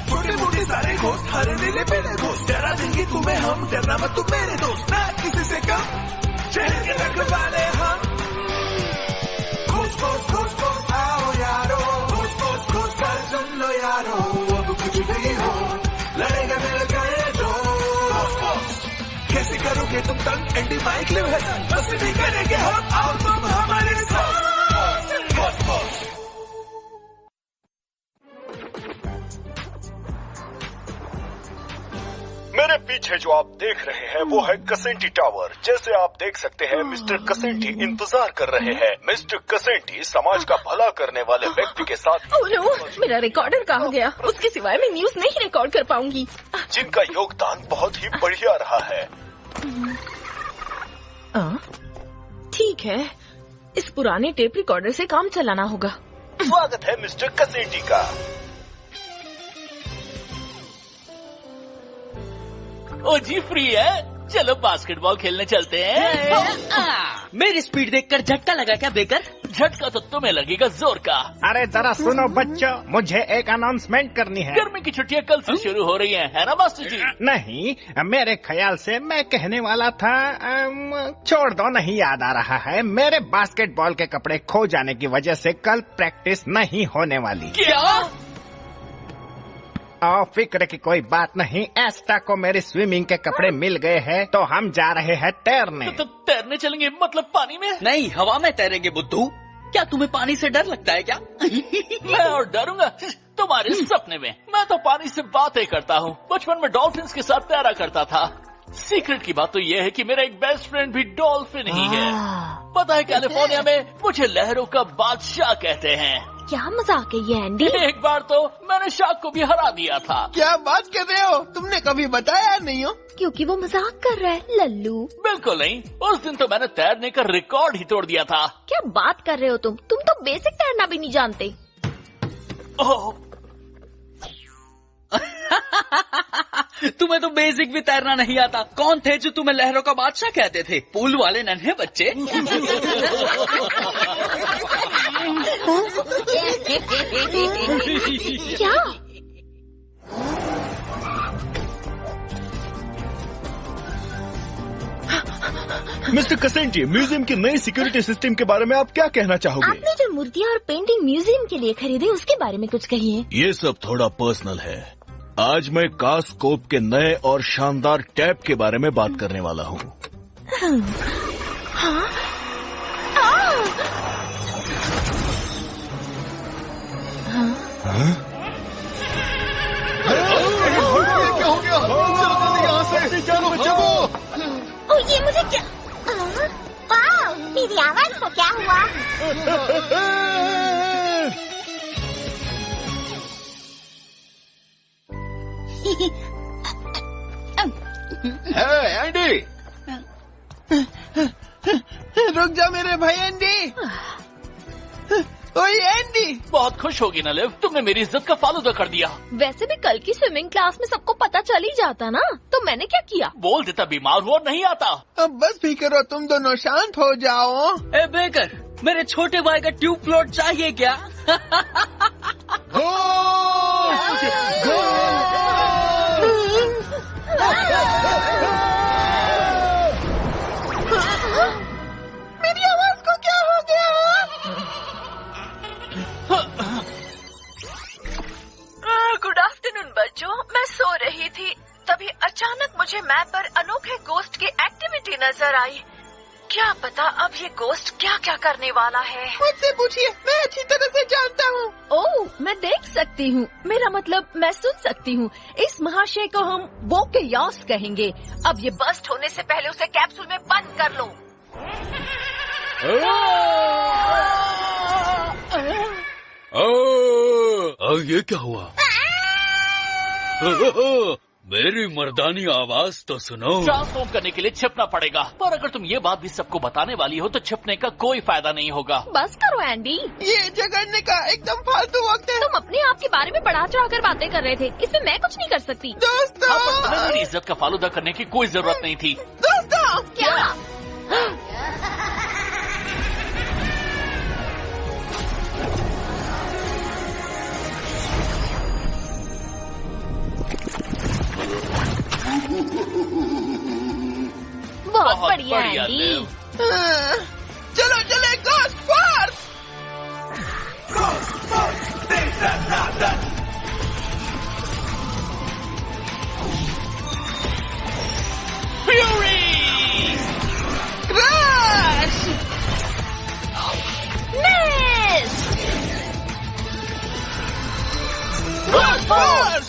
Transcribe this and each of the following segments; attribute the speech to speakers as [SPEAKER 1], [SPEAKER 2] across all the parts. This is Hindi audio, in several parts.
[SPEAKER 1] छोटे मोटे सारे घोस्ट हर नीले पेड़े घोस्ट डरा देंगे तुम्हें हम डरना मत तुम मेरे दोस्त ना किसी से कम शहर के रखवाले हम घोस्ट घोस्ट घोस्ट घोस्ट आओ यारो घोस्ट घोस्ट घोस्ट कर सुन लो यारो अब कुछ नहीं हो लड़ेगा मिल गए तो कैसे करोगे तुम तंग एंटी माइक लिव है बस नहीं करेंगे हम आओ तुम हमारे साथ घोस्ट घोस्ट।
[SPEAKER 2] मेरे पीछे जो आप देख रहे हैं वो है कसेंटी टावर। जैसे आप देख सकते हैं मिस्टर कसेंटी इंतजार कर रहे हैं। मिस्टर कसेंटी समाज का भला करने वाले व्यक्ति के साथ
[SPEAKER 3] ओह नो, मेरा रिकॉर्डर कहाँ गया? उसके सिवाय मैं न्यूज नहीं रिकॉर्ड कर पाऊंगी।
[SPEAKER 2] जिनका योगदान बहुत ही बढ़िया रहा है।
[SPEAKER 3] ठीक है, इस पुराने टेप रिकॉर्डर से काम चलाना होगा।
[SPEAKER 2] स्वागत है मिस्टर कसेंटी का।
[SPEAKER 4] ओ जी फ्री है, चलो बास्केटबॉल खेलने चलते हैं।
[SPEAKER 5] मेरी स्पीड देखकर झटका लगा क्या बेकर?
[SPEAKER 4] झटका तो तुम्हें लगेगा जोर का।
[SPEAKER 6] अरे जरा सुनो बच्चों, मुझे एक अनाउंसमेंट करनी है।
[SPEAKER 4] गर्मी की छुट्टियां कल से शुरू हो रही है ना मास्टर जी?
[SPEAKER 6] नहीं, मेरे ख्याल से मैं कहने वाला था छोड़ दो, नहीं याद आ रहा है। मेरे बास्केटबॉल के कपड़े खो जाने की वजह से कल प्रैक्टिस नहीं होने वाली।
[SPEAKER 4] क्या?
[SPEAKER 6] फिक्र की कोई बात नहीं, एस्टा को मेरे स्विमिंग के कपड़े मिल गए हैं तो हम जा रहे हैं तैरने।
[SPEAKER 4] तो तैरने चलेंगे मतलब पानी में?
[SPEAKER 5] नहीं, हवा में तैरेंगे बुद्धू। क्या तुम्हें पानी से डर लगता है क्या?
[SPEAKER 4] मैं और डरूंगा तुम्हारे सपने में। मैं तो पानी से बातें करता हूँ। बचपन में डॉल्फिन्स के साथ तैरा करता था। सीक्रेट की बात तो यह है कि मेरा एक बेस्ट फ्रेंड भी डॉल्फिन ही है। पता है कैलिफोर्निया में मुझे लहरों का बादशाह कहते हैं।
[SPEAKER 3] क्या मजाक है ये एंडी?
[SPEAKER 4] एक बार तो मैंने शार्क को भी हरा दिया था।
[SPEAKER 7] क्या बात कर रहे हो? तुमने कभी बताया नहीं हो?
[SPEAKER 3] क्योंकि वो मजाक कर रहा है लल्लू।
[SPEAKER 4] बिल्कुल नहीं, उस दिन तो मैंने तैरने का रिकॉर्ड ही तोड़ दिया था।
[SPEAKER 3] क्या बात कर रहे हो तुम तो बेसिक तैरना भी नहीं जानते।
[SPEAKER 4] ओह
[SPEAKER 5] तुम्हें तो बेसिक भी तैरना नहीं आता। कौन थे जो तुम्हें लहरों का बादशाह कहते थे? पूल वाले नन्हे बच्चे।
[SPEAKER 3] क्या?
[SPEAKER 2] मिस्टर कसेंटी, म्यूजियम की नई सिक्योरिटी सिस्टम के बारे में आप क्या कहना चाहोगे?
[SPEAKER 3] आपने जो मूर्तियाँ और पेंटिंग म्यूजियम के लिए खरीदे उसके बारे में कुछ कहिए।
[SPEAKER 2] ये सब थोड़ा पर्सनल है। आज मैं कास्कोप के नए और शानदार टैप के बारे में बात करने वाला हूँ।
[SPEAKER 1] क्या हो गया? यहाँ से चलो बच्चों।
[SPEAKER 3] ओ ये मुझे क्या? वाह, मेरी आवाज को क्या हुआ?
[SPEAKER 1] एंडी,
[SPEAKER 7] रुक जा मेरे भाई एंडी। ओए एंडी,
[SPEAKER 4] बहुत खुश होगी ना लिव, तुमने मेरी इज्जत का फालूदा कर दिया।
[SPEAKER 3] वैसे भी कल की स्विमिंग क्लास में सबको पता चल ही जाता ना, तो मैंने क्या किया?
[SPEAKER 4] बोल देता बीमार हुआ नहीं आता।
[SPEAKER 7] अब बस भी करो, तुम दोनों शांत हो जाओ।
[SPEAKER 5] ए बेकर, मेरे छोटे भाई का ट्यूब फ्लोट चाहिए क्या?
[SPEAKER 3] मेरी आवाज को क्या हो गया? गुड आफ्टरनून बच्चों, मैं सो रही थी, तभी अचानक मुझे मैप पर अनोखे गोस्ट की एक्टिविटी नजर आई। क्या पता अब ये गोस्ट क्या क्या करने वाला है।
[SPEAKER 7] मुझसे पूछिए, मैं अच्छी तरह से जानता हूँ।
[SPEAKER 3] ओह, मैं देख सकती हूँ, मेरा मतलब मैं सुन सकती हूँ। इस महाशय को हम वो के यास कहेंगे। अब ये बस्ट होने से पहले उसे कैप्सूल में बंद कर लो।
[SPEAKER 8] ये क्या हुआ? मेरी मर्दानी आवाज तो सुनो।
[SPEAKER 4] ट्रांसफॉर्म करने के लिए छिपना पड़ेगा, पर अगर तुम ये बात भी सबको बताने वाली हो तो छिपने का कोई फायदा नहीं होगा।
[SPEAKER 3] बस करो एंडी,
[SPEAKER 7] ये झगड़ने का एकदम फालतू वक्त है।
[SPEAKER 3] तुम अपने आप के बारे में बढ़ा चढ़ा कर बातें कर रहे थे, इसमें मैं कुछ नहीं कर सकती।
[SPEAKER 7] दोस्तों,
[SPEAKER 4] हाँ, पर तुम्हें मेरी इज्जत का फालूदा करने की कोई जरूरत नहीं थी।
[SPEAKER 7] दोस्तों,
[SPEAKER 3] क्या?
[SPEAKER 4] बहुत
[SPEAKER 9] बढ़िया
[SPEAKER 4] बढ़िया
[SPEAKER 9] एंडी।
[SPEAKER 4] लिव।
[SPEAKER 7] चलो चले ghost force.
[SPEAKER 4] Fury
[SPEAKER 7] crush.
[SPEAKER 9] Miss.
[SPEAKER 7] Ghost force.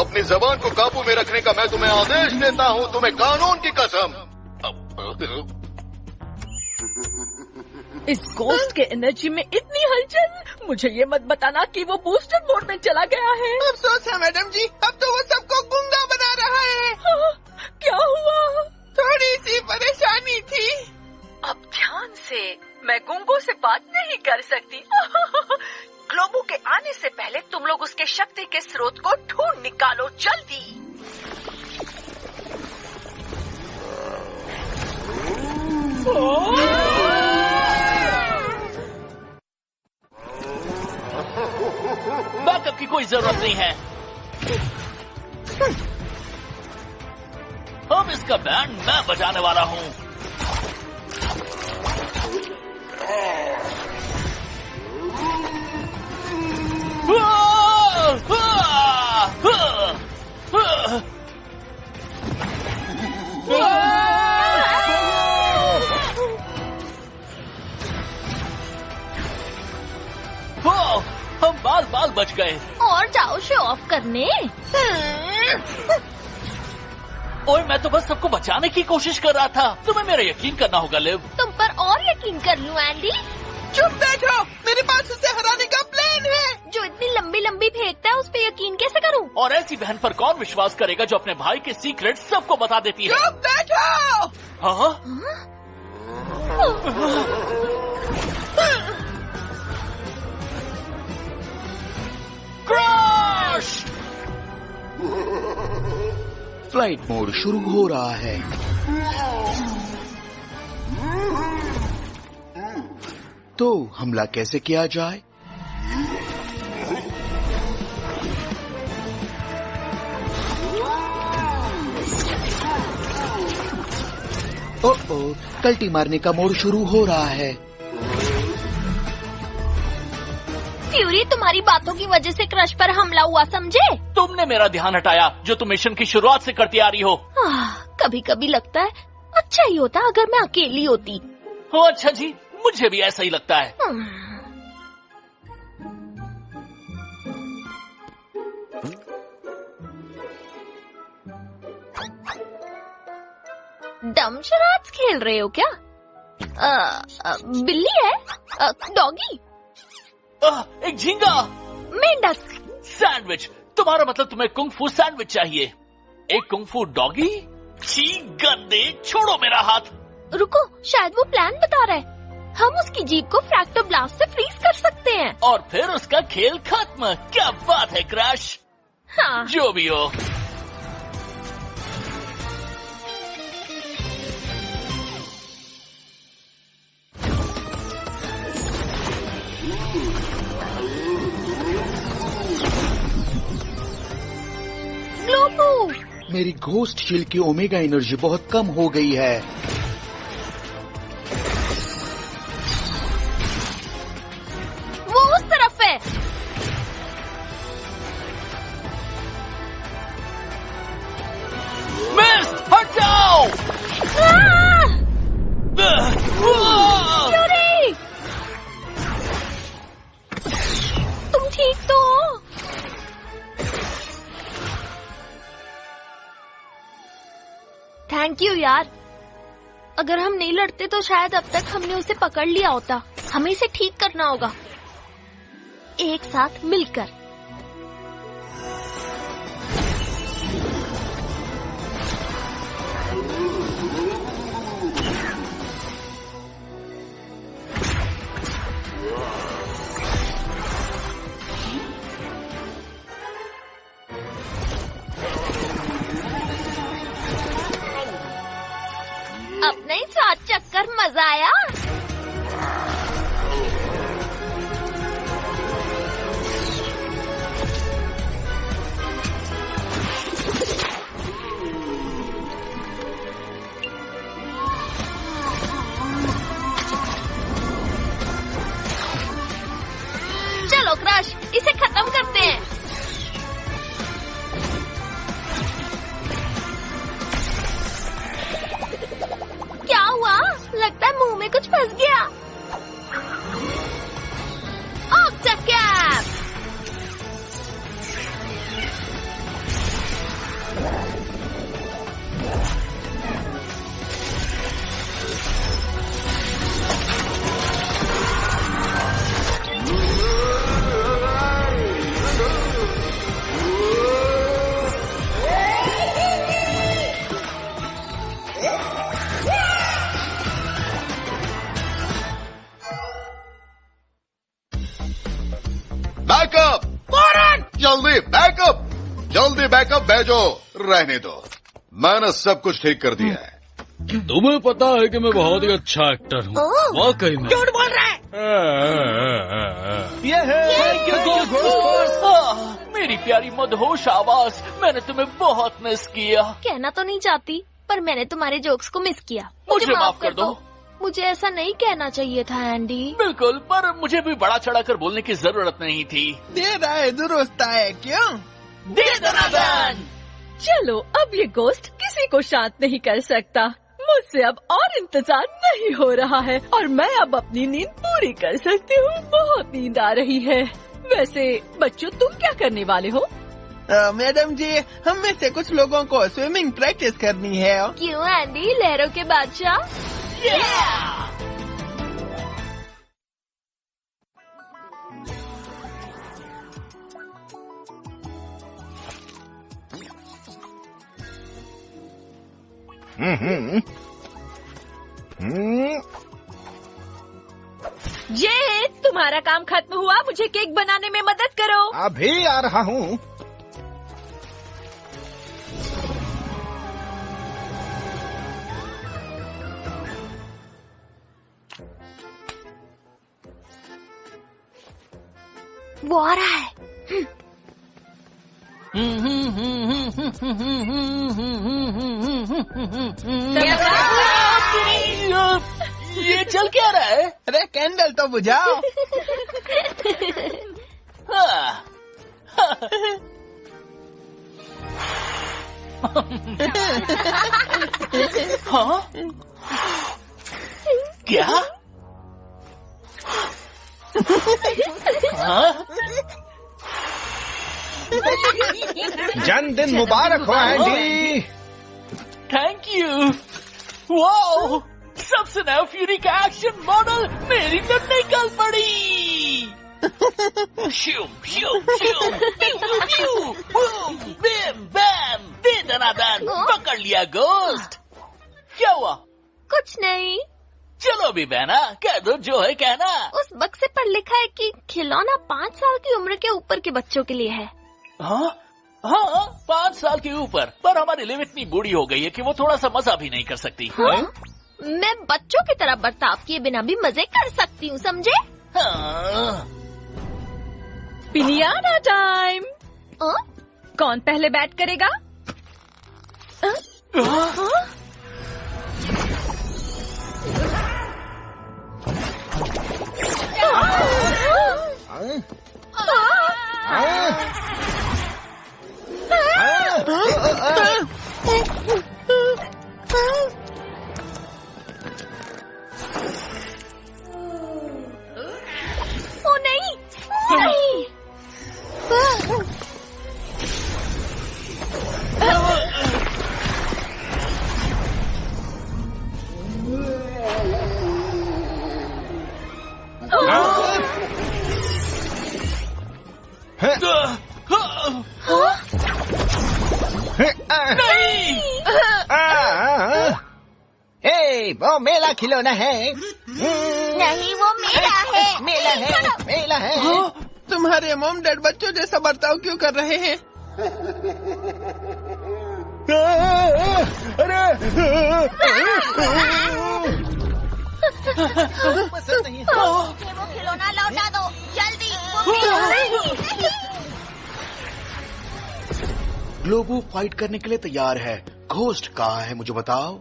[SPEAKER 2] अपनी जबान को काबू में रखने का मैं तुम्हें आदेश देता हूँ, तुम्हें कानून की कसम।
[SPEAKER 3] इस घोस्ट के एनर्जी में इतनी हलचल, मुझे ये मत बताना कि वो बूस्टर मोड में चला गया है।
[SPEAKER 7] अफसोस है मैडम जी, अब तो वो सबको गूंगा बना रहा है।
[SPEAKER 3] हाँ, क्या हुआ?
[SPEAKER 7] थोड़ी सी परेशानी थी।
[SPEAKER 3] अब ध्यान से, मैं गुंगो से बात नहीं कर सकती। ग्लोबो के आने से पहले तुम लोग उसके शक्ति के स्रोत को ढूंढ निकालो, जल्दी।
[SPEAKER 4] बैकअप की कोई जरूरत नहीं है। अब इसका बैंड मैं बजाने वाला हूँ। हम बाल बाल बच गए।
[SPEAKER 9] और जाओ शो ऑफ करने।
[SPEAKER 4] ओए, मैं तो बस सबको बचाने की कोशिश कर रहा था। तुम्हें मेरा यकीन करना होगा लिव।
[SPEAKER 9] तुम पर और यकीन कर लूं एंडी?
[SPEAKER 7] चुप बैठो, मेरे पास उसे हराने का प्लान है।
[SPEAKER 9] जो इतनी लंबी लंबी फेंकता है उस पे यकीन कैसे करूं?
[SPEAKER 4] और ऐसी बहन पर कौन विश्वास करेगा जो अपने भाई के सीक्रेट सबको बता देती है?
[SPEAKER 7] चुप बैठो।
[SPEAKER 4] हाँ? क्रैश!
[SPEAKER 10] फ्लाइट मोड शुरू हो रहा है। तो हमला कैसे किया जाए? ओह, कल्टी मारने का मोड शुरू हो रहा है।
[SPEAKER 9] फ्यूरी, तुम्हारी बातों की वजह से क्रश पर हमला हुआ, समझे?
[SPEAKER 4] तुमने मेरा ध्यान हटाया जो तुम मिशन की शुरुआत से करती आ रही हो।
[SPEAKER 9] कभी कभी लगता है अच्छा ही होता अगर मैं अकेली होती।
[SPEAKER 4] हो, अच्छा जी, मुझे भी ऐसा ही लगता है।
[SPEAKER 9] डम शराड्स खेल रहे हो क्या? बिल्ली है? डॉगी?
[SPEAKER 4] एक झींगा।
[SPEAKER 9] मेंढक?
[SPEAKER 4] सैंडविच। तुम्हारा मतलब तुम्हें कुंग फू सैंडविच चाहिए? एक कुंग फू डॉगी? छी गंदे, छोड़ो मेरा हाथ।
[SPEAKER 9] रुको, शायद वो प्लान बता रहा है। हम उसकी जीप को फ्रैक्टर ब्लास्ट से फ्रीज कर सकते हैं
[SPEAKER 4] और फिर उसका खेल खत्म। क्या बात है क्रैश।
[SPEAKER 9] हाँ।
[SPEAKER 4] जो भी हो।
[SPEAKER 10] मेरी घोस्ट शील्ड की ओमेगा एनर्जी बहुत कम हो गई है।
[SPEAKER 9] वो उस तरफ है।
[SPEAKER 4] मिस, हट जाओ।
[SPEAKER 9] फ्यूरी, तुम ठीक तो हो? थैंक यू यार। अगर हम नहीं लड़ते तो शायद अब तक हमने उसे पकड़ लिया होता। हमें इसे ठीक करना होगा, एक साथ मिलकर। अब नहीं
[SPEAKER 10] बैकअप जल्दी बैकअप, जल्दी बैकअप भेजो। रहने दो, मैंने सब कुछ ठीक कर दिया है।
[SPEAKER 8] तुम्हें पता है कि मैं बहुत ही अच्छा एक्टर हूँ, वाकई में।
[SPEAKER 7] झूठ बोल रहा है।
[SPEAKER 4] मेरी प्यारी मदहोश आवाज, मैंने तुम्हें बहुत मिस किया।
[SPEAKER 9] कहना तो नहीं चाहती, पर मैंने तुम्हारे जोक्स को मिस किया।
[SPEAKER 4] मुझे माफ कर दो।
[SPEAKER 9] मुझे ऐसा नहीं कहना चाहिए था एंडी।
[SPEAKER 4] बिल्कुल, पर मुझे भी बड़ा चढ़ा कर बोलने की जरूरत नहीं थी।
[SPEAKER 7] दे रहा है दुरुस्त है, क्यों?
[SPEAKER 4] दे दनादन।
[SPEAKER 3] चलो, अब ये गोश्त किसी को शांत नहीं कर सकता। मुझसे अब और इंतजार नहीं हो रहा है और मैं अब अपनी नींद पूरी कर सकती हूँ। बहुत नींद आ रही है। वैसे बच्चों, तुम क्या करने वाले हो?
[SPEAKER 7] मैडम जी, हम में से कुछ लोगों को स्विमिंग प्रैक्टिस करनी है।
[SPEAKER 9] क्यों एंडी, लहरों के बादशाह?
[SPEAKER 3] ये तुम्हारा काम खत्म हुआ। मुझे केक बनाने में मदद करो।
[SPEAKER 6] अभी आ रहा हूँ।
[SPEAKER 9] वो आ रहा है।
[SPEAKER 4] ये चल क्या रहा है?
[SPEAKER 7] अरे कैंडल तो बुझाओ।
[SPEAKER 4] हाँ? क्या? हाँ?
[SPEAKER 6] जन्मदिन मुबारक हो एंडी।
[SPEAKER 4] Thank you. वाओ, सबसे नया फ्यूरी का एक्शन मॉडल मेरी तो निकल पड़ी। शूम शूम शूम, प्यू प्यू, बूम बिम बैम, दे दनादन, पकड़ लिया गोश्त। क्या हुआ?
[SPEAKER 9] कुछ नहीं।
[SPEAKER 4] चलो भी बहना, कह दो जो है कहना।
[SPEAKER 9] उस बक्से पर लिखा है कि खिलौना 5 साल की उम्र के ऊपर के बच्चों के लिए है।
[SPEAKER 4] हाँ हाँ, 5 साल के ऊपर। पर हमारी लिव इतनी बूढ़ी हो गई है कि वो थोड़ा सा मजा भी नहीं कर सकती।
[SPEAKER 9] हाँ? मैं बच्चों की तरह बर्ताव किए बिना भी मजे कर सकती हूँ, समझे?
[SPEAKER 4] हाँ।
[SPEAKER 3] पिनियाना टाइम। कौन पहले बैट करेगा?
[SPEAKER 9] ओ नहीं, नहीं।
[SPEAKER 6] वो मेला खिलौना है।
[SPEAKER 9] नहीं, वो मेरा है।
[SPEAKER 6] मेला है, मेला है।
[SPEAKER 7] तुम्हारे मॉम डैड बच्चों जैसा बर्ताव क्यों कर रहे हैं?
[SPEAKER 6] अरे
[SPEAKER 9] वो खिलौना लौटा दो जल्दी। वो मेरा है।
[SPEAKER 10] ग्लोबो फाइट करने के लिए तैयार है। घोस्ट कहाँ है, मुझे बताओ।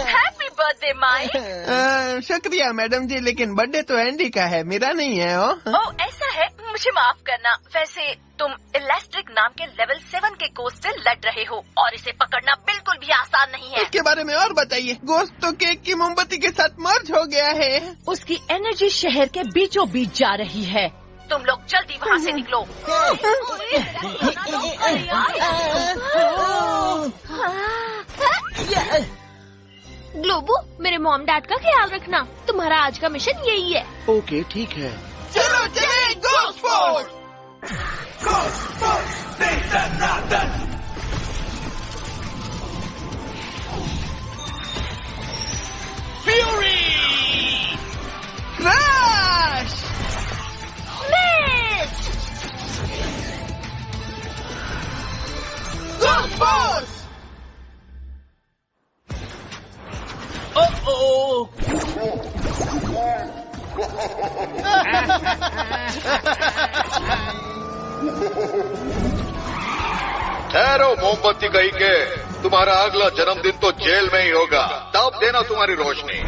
[SPEAKER 3] Happy birthday Mike.
[SPEAKER 7] शुक्रिया मैडम जी, लेकिन बर्थडे तो एंडी का है, मेरा नहीं है।
[SPEAKER 3] ओह, ऐसा है, मुझे माफ करना। वैसे तुम इलेक्ट्रिक नाम के लेवल 7 के गोश्त से लड़ रहे हो और इसे पकड़ना बिल्कुल भी आसान नहीं है।
[SPEAKER 7] इसके बारे में और बताइए। गोश्त तो केक की मोमबत्ती के साथ मर्ज हो गया है।
[SPEAKER 3] उसकी एनर्जी शहर के बीचों बीच जा रही है। तुम लोग जल्दी वहाँ से निकलो।
[SPEAKER 9] ग्लोबो, मेरे मॉम डैड का ख्याल रखना। तुम्हारा आज का मिशन यही है।
[SPEAKER 10] ओके, ठीक है।
[SPEAKER 7] चलो चले गोश्त फोर्स।
[SPEAKER 10] ठहरो मोमबत्ती कहीं के, तुम्हारा अगला जन्मदिन तो जेल में ही होगा, तब देना तुम्हारी रोशनी।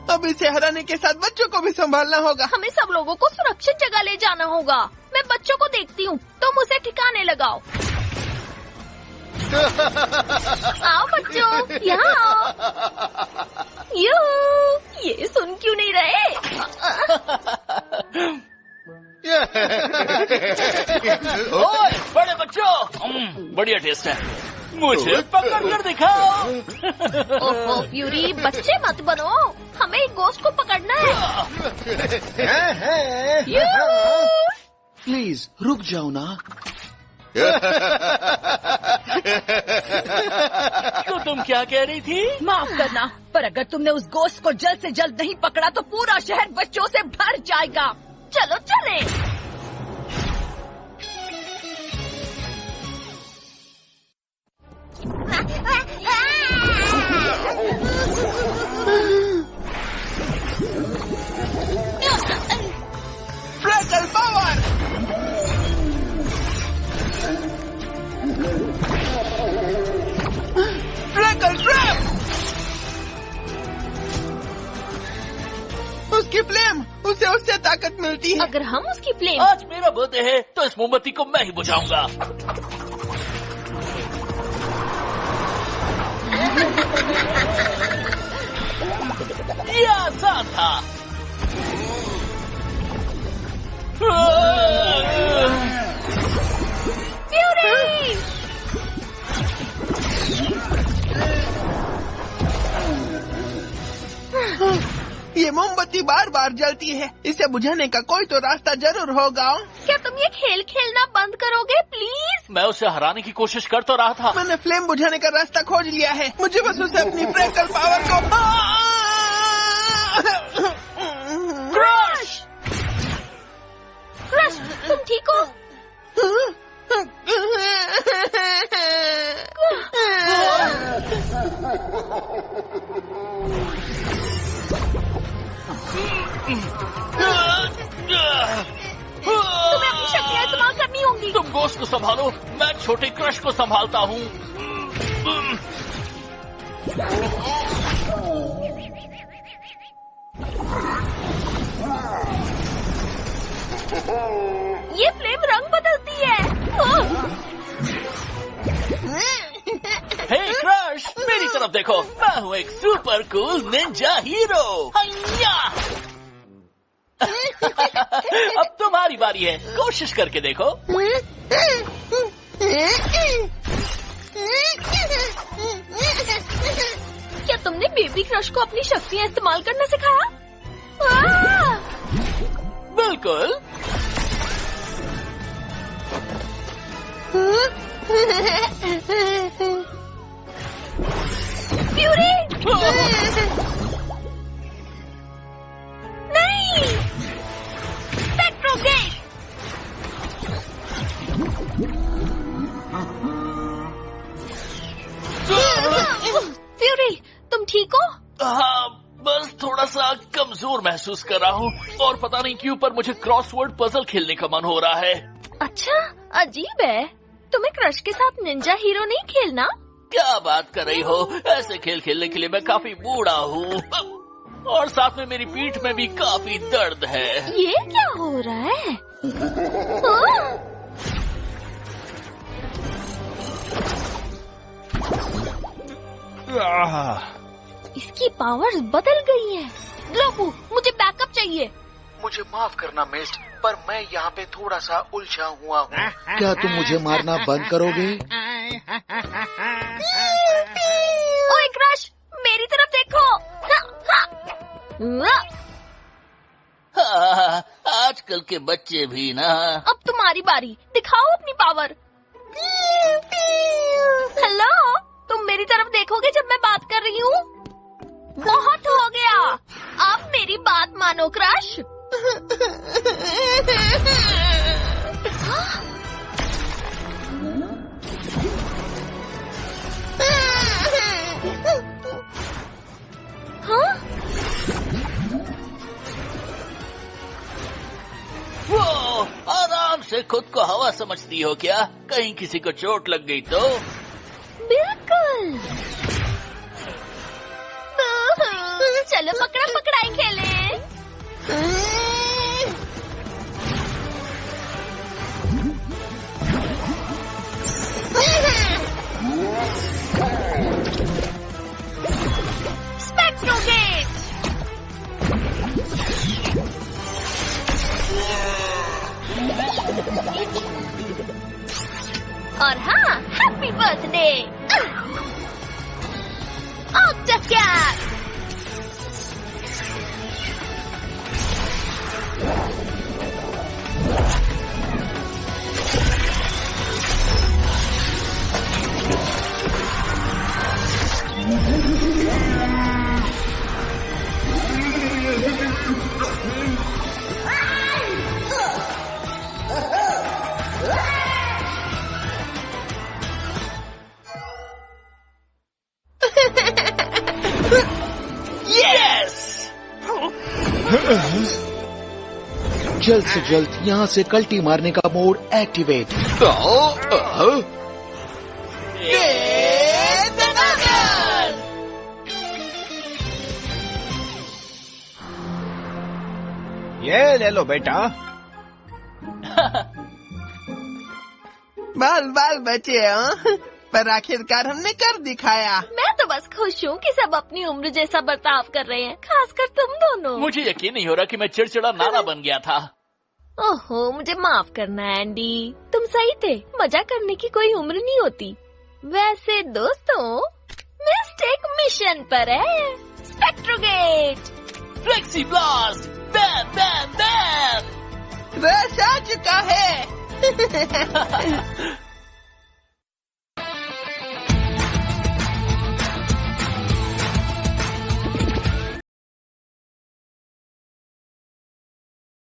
[SPEAKER 7] अब इसे हराने के साथ बच्चों को भी संभालना होगा।
[SPEAKER 9] हमें सब लोगों को सुरक्षित जगह ले जाना होगा। मैं बच्चों को देखती हूँ, तुम उसे ठिकाने लगाओ। आओ बच्चों, यहाँ आओ। ये सुन क्यों नहीं रहे?
[SPEAKER 4] ओए बड़े बच्चों, बढ़िया टेस्ट है, मुझे पकड़ कर दिखाओ।
[SPEAKER 9] ओहो प्यूरी, बच्चे मत बनो, हमें एक गोश्त को पकड़ना है।
[SPEAKER 11] प्लीज रुक जाओ ना।
[SPEAKER 4] तो तुम क्या कह रही थी?
[SPEAKER 3] माफ करना, पर अगर तुमने उस गोश्त को जल्द से जल्द नहीं पकड़ा तो पूरा शहर बच्चों से भर जाएगा।
[SPEAKER 9] चलो चलें।
[SPEAKER 7] Freckle power! Freckle trap! उसकी फ्लेम, उसे उससे ताकत मिलती है।
[SPEAKER 9] अगर हम उसकी फ्लेम...
[SPEAKER 4] आज मेरा बर्थडे है तो इस मोमबत्ती को मैं ही बुझाऊंगा। ये आसान था।
[SPEAKER 9] फ्यूरी!
[SPEAKER 7] ये मोमबत्ती बार बार जलती है, इसे बुझाने का कोई तो रास्ता जरूर होगा।
[SPEAKER 9] क्या तुम ये खेल खेलना बंद करोगे प्लीज?
[SPEAKER 4] मैं उसे हराने की कोशिश कर तो रहा था।
[SPEAKER 7] मैंने फ्लेम बुझाने का रास्ता खोज लिया है, मुझे बस उसे अपनी फ्रैकल पावर को...
[SPEAKER 9] क्रश! क्रश, तुम ठीक हो? तुम्हें अपनी शक्तियाँ इस्तेमाल करनी होंगी।
[SPEAKER 4] तुम गोश्त को संभालो, मैं छोटे क्रश को संभालता हूँ।
[SPEAKER 9] ये फ्लेम रंग बदलती है।
[SPEAKER 4] हे क्रश, मेरी तरफ देखो, मैं हूँ एक सुपर कूल निंजा हीरो। अब तुम्हारी बारी है, कोशिश करके देखो।
[SPEAKER 9] क्या तुमने बेबी क्रश को अपनी शक्तियाँ इस्तेमाल करना सिखाया?
[SPEAKER 4] बिल्कुल।
[SPEAKER 9] फ्यूरी! नहीं! पेट्रोगेट! फ्यूरी, तुम ठीक हो?
[SPEAKER 4] हाँ, बस थोड़ा सा कमजोर महसूस कर रहा हूँ और पता नहीं क्यों पर मुझे क्रॉसवर्ड पजल खेलने का मन हो रहा है।
[SPEAKER 9] अच्छा, अजीब है। तुम्हें क्रश के साथ निंजा हीरो नहीं खेलना?
[SPEAKER 4] क्या बात कर रही हो, ऐसे खेल खेलने के लिए मैं काफी बूढ़ा हूँ और साथ में मेरी पीठ में भी काफी दर्द है।
[SPEAKER 9] ये क्या हो रहा है? इसकी पावर्स बदल गई हैं। ग्लोबू, मुझे बैकअप चाहिए।
[SPEAKER 11] मुझे माफ करना मिस्ट, पर मैं यहाँ पे थोड़ा सा उलझा हुआ हूँ। क्या तुम मुझे मारना बंद करोगे?
[SPEAKER 9] ओए क्रश, मेरी तरफ देखो।
[SPEAKER 4] आजकल के बच्चे भी ना।
[SPEAKER 9] अब तुम्हारी बारी, दिखाओ अपनी पावर। हेलो, तुम मेरी तरफ देखोगे जब मैं बात कर रही हूँ? बहुत हो गया, अब मेरी बात मानो क्रश।
[SPEAKER 4] से खुद को हवा समझती हो क्या? कहीं किसी को चोट लग गई तो?
[SPEAKER 9] बिल्कुल। चलो पकड़ा पकड़ाई खेले। स्पेक्ट्रोगेट। और हाँ, हैप्पी बर्थडे ऑक्टोकैट।
[SPEAKER 11] जल्द से जल्द यहाँ से कल्टी मारने का मोड एक्टिवेट।
[SPEAKER 6] ये ले लो बेटा।
[SPEAKER 7] बाल बाल बचे हाँ? पर आखिरकार हमने कर दिखाया।
[SPEAKER 9] मैं तो बस खुश हूँ कि सब अपनी उम्र जैसा बर्ताव कर रहे हैं, खासकर तुम दोनों।
[SPEAKER 4] मुझे यकीन नहीं हो रहा कि मैं चिड़चिड़ा नाना बन गया था।
[SPEAKER 9] ओहो, मुझे माफ करना एंडी, तुम सही थे। मजा करने की कोई उम्र नहीं होती। वैसे दोस्तों, मिस्ट एक मिशन पर है। स्पेक्ट्रोगेट,
[SPEAKER 4] फ्लेक्सी ब्लास्ट, बैम बैम बैम।
[SPEAKER 7] रश आ चुका है।